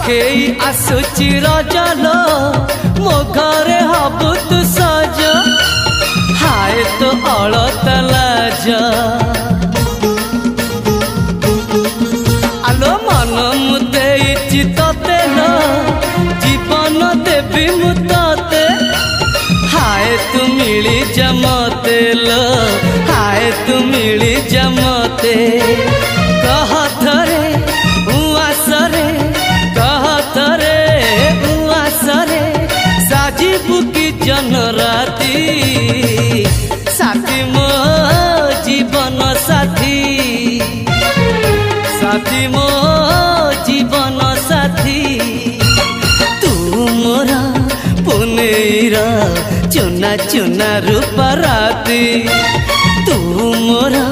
आखेई आसुची रजलो मो घरे हबु तू सज हाय तो अलता लाज आलो मन मुदे चितते लो जीवन देवी मुते हाय तू मिली जमते लो हाय तू मिली जमते कह थरे उआसरे कह थरे उआसरे साजिबु की जन राती साथी मो जीवन साथी साथी मो जीवन साथी तू मोरा पुनेरा चुना चुना रूप राती तू मोरा।